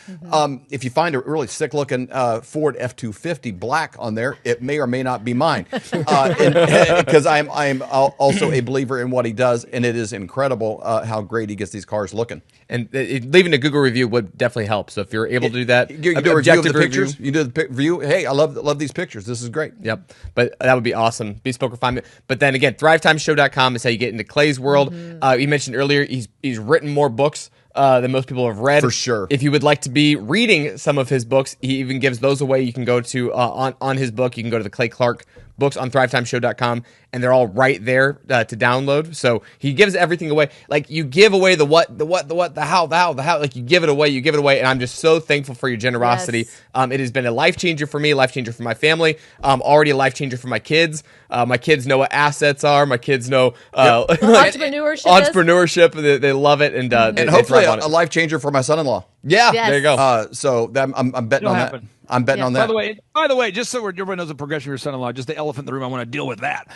If you find a really sick looking Ford F-250 black on there, it may or may not be mine. Because I'm also a believer in what he does, and it is incredible how great he gets these cars looking. And leaving a Google review would definitely help. So if you're able to do that, you do a review of the pictures. You do the review. Hey, I love these pictures. This is great. Yep. But that would be awesome. Bespoke Refinement. But then again, thrivetimeshow.com is how you get into Clay's world. You mentioned earlier he's written more books than most people have read. For sure. If you would like to be reading some of his books, he even gives those away. You can go to on his book. You can go to the Clay Clark books on thrivetimeshow.com, and they're all right there to download. So he gives everything away. Like, you give away the what, the how. Like, you give it away, and I'm just so thankful for your generosity. Yes. It has been a life changer for me, life changer for my family, already a life changer for my kids. My kids know what assets are. My kids know entrepreneurship. They love it, and hopefully a life changer for my son-in-law. Yeah, Yes. there you go. So I'm betting on that. I'm betting on that. By the way, just so everyone knows the progression of your son-in-law, just the elephant in the room, I want to deal with that.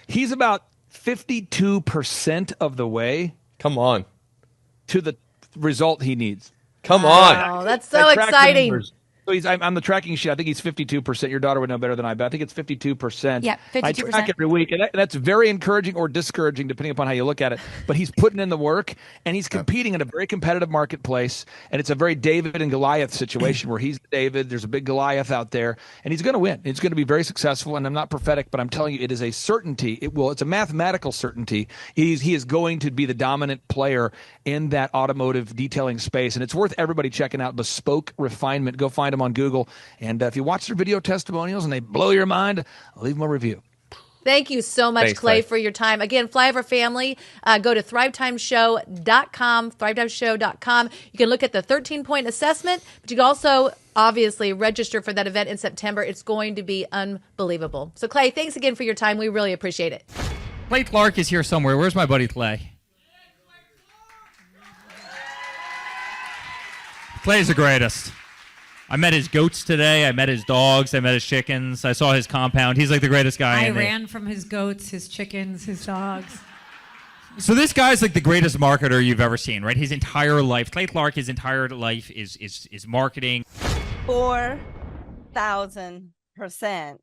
He's about 52% of the way. Come on. To the result he needs. Come on. Oh, that's so exciting. So I'm the tracking sheet. I think he's 52%. Your daughter would know better than I, but I think it's 52%. Yeah, 52%. I track every week, and that's very encouraging or discouraging, depending upon how you look at it. But he's putting in the work, and he's competing in a very competitive marketplace, and it's a very David and Goliath situation where he's David, there's a big Goliath out there, and he's going to win. He's going to be very successful, and I'm not prophetic, but I'm telling you, it is a certainty. It's a mathematical certainty. He is going to be the dominant player in that automotive detailing space, and it's worth everybody checking out Bespoke Refinement. Go find him on Google, and if you watch their video testimonials and they blow your mind, leave them a review. Thank you so much, Thanks, Clay, Clay, for your time. Again, Flyover Family, go to thrivetimeshow.com, thrivetimeshow.com. You can look at the 13-point assessment, but you can also obviously register for that event in September. It's going to be unbelievable. So, Clay, thanks again for your time. We really appreciate it. Clay Clark is here somewhere. Where's my buddy Clay? Clay's the greatest. I met his goats today. I met his dogs. I met his chickens. I saw his compound. He's like the greatest guy. I ran from his goats, his chickens, his dogs. So this guy's like the greatest marketer you've ever seen, right? His entire life, Clay Clark, his entire life is marketing. 4,000%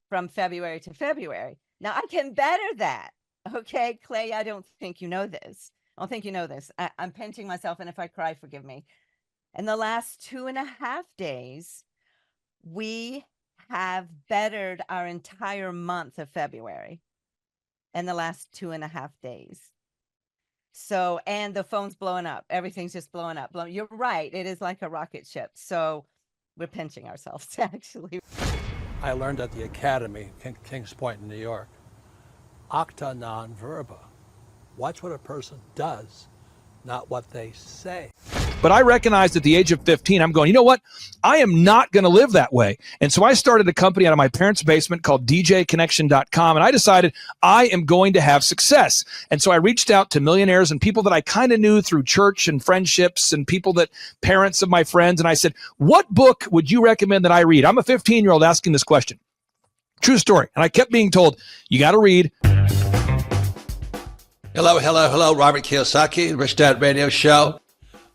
from February to February. Now I can better that. Okay, Clay, I don't think you know this. I'm pinching myself, and if I cry, forgive me. In the last 2.5 days, we have bettered our entire month of February in the last 2.5 days. So, and the phone's blowing up. Everything's just blowing up. You're right. It is like a rocket ship. So we're pinching ourselves, actually. I learned at the Academy, Kings Point in New York, acta non verba. Watch what a person does, not what they say. But I recognized at the age of 15, I'm going, you know what? I am not going to live that way. And so I started a company out of my parents' basement called DJconnection.com. And I decided I am going to have success. And so I reached out to millionaires and people that I kind of knew through church and friendships and parents of my friends. And I said, what book would you recommend that I read? I'm a 15-year-old asking this question. True story. And I kept being told, you got to read. Hello, Robert Kiyosaki, Rich Dad Radio Show.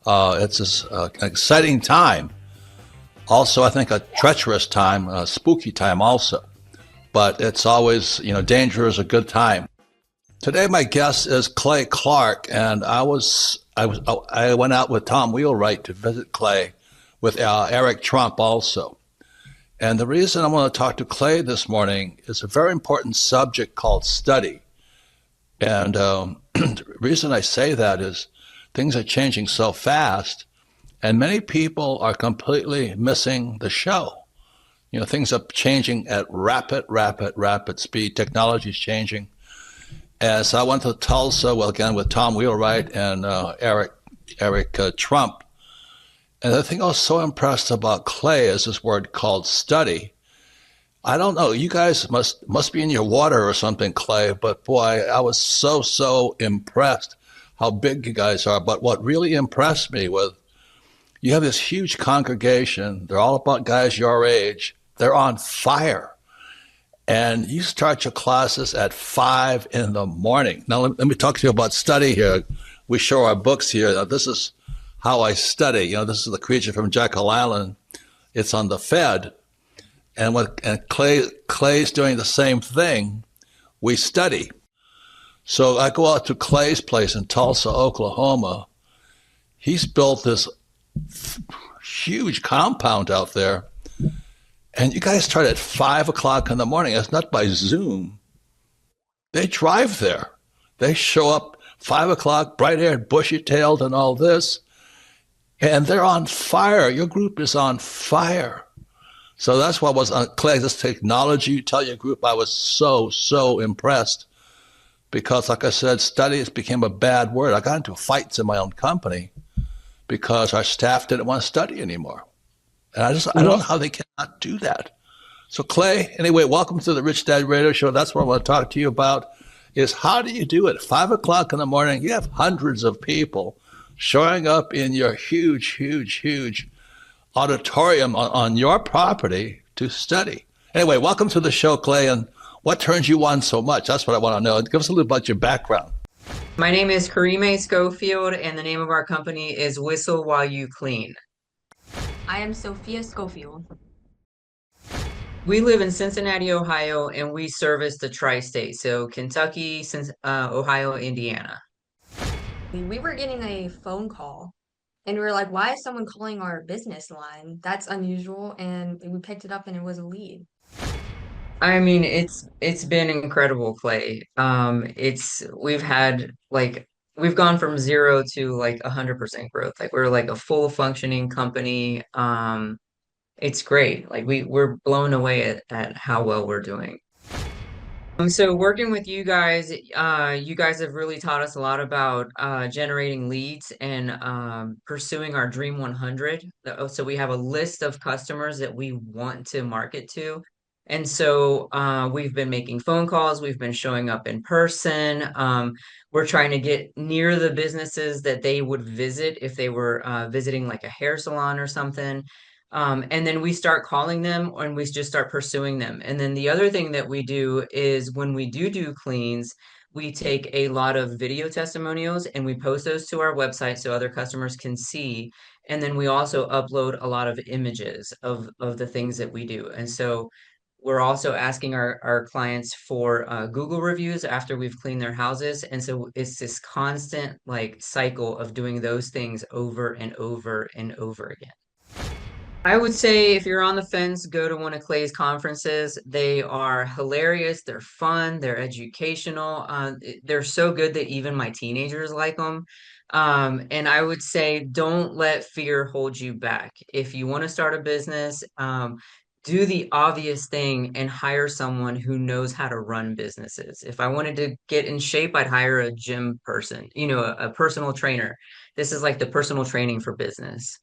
It's an exciting time. Also, I think a treacherous time, a spooky time also. But it's always, danger is a good time. Today, my guest is Clay Clark, and I went out with Tom Wheelwright to visit Clay with Eric Trump also. And the reason I want to talk to Clay this morning is a very important subject called study. And the reason I say that is things are changing so fast, and many people are completely missing the show. Things are changing at rapid speed. Technology is changing. And so I went to Tulsa, well, again, with Tom Wheelwright and Eric Trump. And the thing I was so impressed about Clay is this word called study. I don't know, you guys must be in your water or something, Clay, but boy, I was so impressed how big you guys are. But what really impressed me was you have this huge congregation. They're all about guys your age. They're on fire. And you start your classes at 5 in the morning. Now, let me talk to you about study here. We show our books here. Now, this is how I study. You know, this is the creature from Jekyll Island. It's on the Fed. And Clay's doing the same thing. We study. So I go out to Clay's place in Tulsa, Oklahoma. He's built this huge compound out there. And you guys start at 5 o'clock in the morning. It's not by Zoom. They drive there. They show up 5 o'clock, bright-haired, bushy-tailed, and all this. And they're on fire. Your group is on fire. So that's what was on Clay, this technology. You tell your group I was so impressed. Because, like I said, studies became a bad word. I got into fights in my own company because our staff didn't want to study anymore. And I don't know how they cannot do that. So Clay, anyway, welcome to the Rich Dad Radio Show. That's what I want to talk to you about is how do you do it? 5 o'clock in the morning, you have hundreds of people showing up in your huge auditorium on your property to study. Anyway, welcome to the show, Clay. And what turns you on so much? That's what I want to know. Give us a little about your background. My name is Karime Schofield, and the name of our company is Whistle While You Clean. I am Sophia Schofield. We live in Cincinnati, Ohio, and we service the tri-state, so Kentucky, Ohio, Indiana. We were getting a phone call, and we were like, why is someone calling our business line? That's unusual, and we picked it up, and it was a lead. I mean, it's been incredible, Clay. We've gone from 0 to like 100% growth. Like we're like a full functioning company. It's great. Like we're blown away at how well we're doing. So working with you guys have really taught us a lot about generating leads and pursuing our Dream 100. So we have a list of customers that we want to market to. And so we've been making phone calls, we've been showing up in person. We're trying to get near the businesses that they would visit if they were visiting like a hair salon or something. And then we start calling them and we just start pursuing them. And then the other thing that we do is when we do cleans, we take a lot of video testimonials and we post those to our website so other customers can see. And then we also upload a lot of images of the things that we do. And so we're also asking our clients for Google reviews after we've cleaned their houses. And so it's this constant like cycle of doing those things over and over and over again. I would say if you're on the fence, go to one of Clay's conferences. They are hilarious. They're fun. They're educational. They're so good that even my teenagers like them. And I would say don't let fear hold you back. If you want to start a business, do the obvious thing and hire someone who knows how to run businesses. If I wanted to get in shape, I'd hire a gym person, a personal trainer. This is like the personal training for business.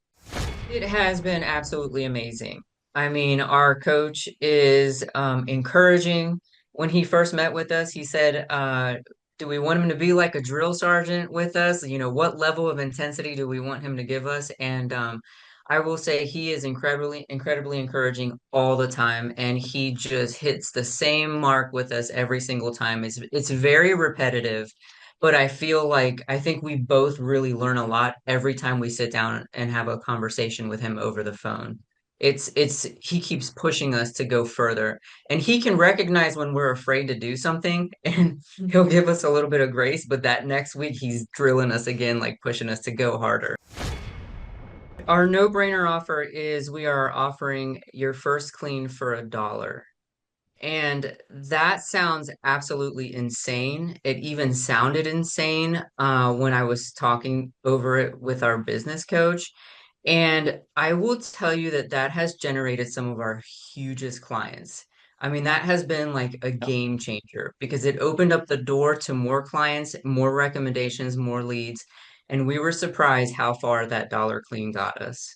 It has been absolutely amazing. I mean, our coach is encouraging. When he first met with us, he said, do we want him to be like a drill sergeant with us? What level of intensity do we want him to give us? And I will say he is incredibly encouraging all the time. And he just hits the same mark with us every single time. It's very repetitive. But I think we both really learn a lot every time we sit down and have a conversation with him over the phone. He keeps pushing us to go further, and he can recognize when we're afraid to do something and he'll give us a little bit of grace, but that next week he's drilling us again, like pushing us to go harder. Our no-brainer offer is we are offering your first clean for $1. And that sounds absolutely insane. It even sounded insane when I was talking over it with our business coach. And I will tell you that has generated some of our hugest clients. I mean, that has been like a game changer because it opened up the door to more clients, more recommendations, more leads. And we were surprised how far that Dollar Clean got us.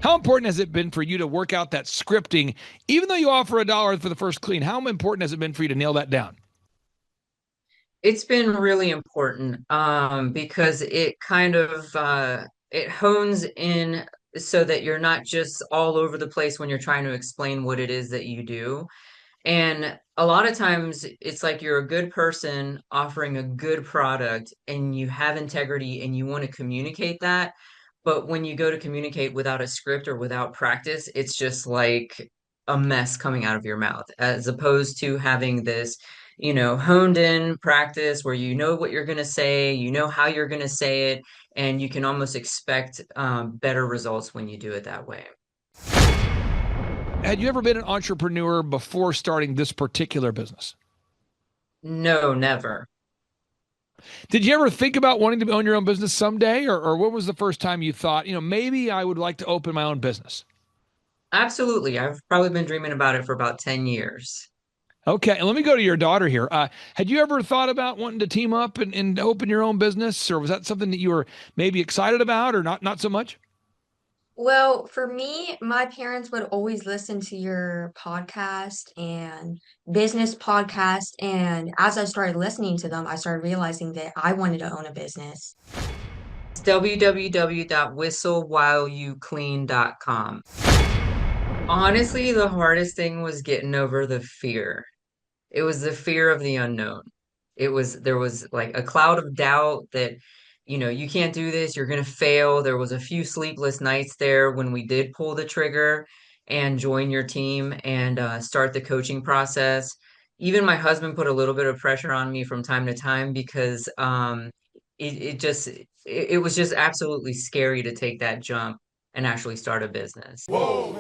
How important has it been for you to work out that scripting, even though you offer $1 for the first clean? How important has it been for you to nail that down? It's been really important because it kind of it hones in so that you're not just all over the place when you're trying to explain what it is that you do. And a lot of times it's like you're a good person offering a good product and you have integrity and you want to communicate that. But when you go to communicate without a script or without practice, it's just like a mess coming out of your mouth, as opposed to having this, honed in practice where you know what you're going to say, you know how you're going to say it, and you can almost expect better results when you do it that way. Had you ever been an entrepreneur before starting this particular business? No, never. Did you ever think about wanting to own your own business someday? Or when was the first time you thought, maybe I would like to open my own business? Absolutely. I've probably been dreaming about it for about 10 years. Okay, and let me go to your daughter here. Had you ever thought about wanting to team up and open your own business, or was that something that you were maybe excited about, or not so much? Well, for me, my parents would always listen to your podcast and business podcast. And as I started listening to them, I started realizing that I wanted to own a business. It's www.whistlewhileyouclean.com. Honestly, the hardest thing was getting over the fear. It was the fear of the unknown. There was like a cloud of doubt that, you can't do this, you're gonna fail. There was a few sleepless nights there when we did pull the trigger and join your team and start the coaching process. Even my husband put a little bit of pressure on me from time to time because it was just absolutely scary to take that jump and actually start a business. Whoa.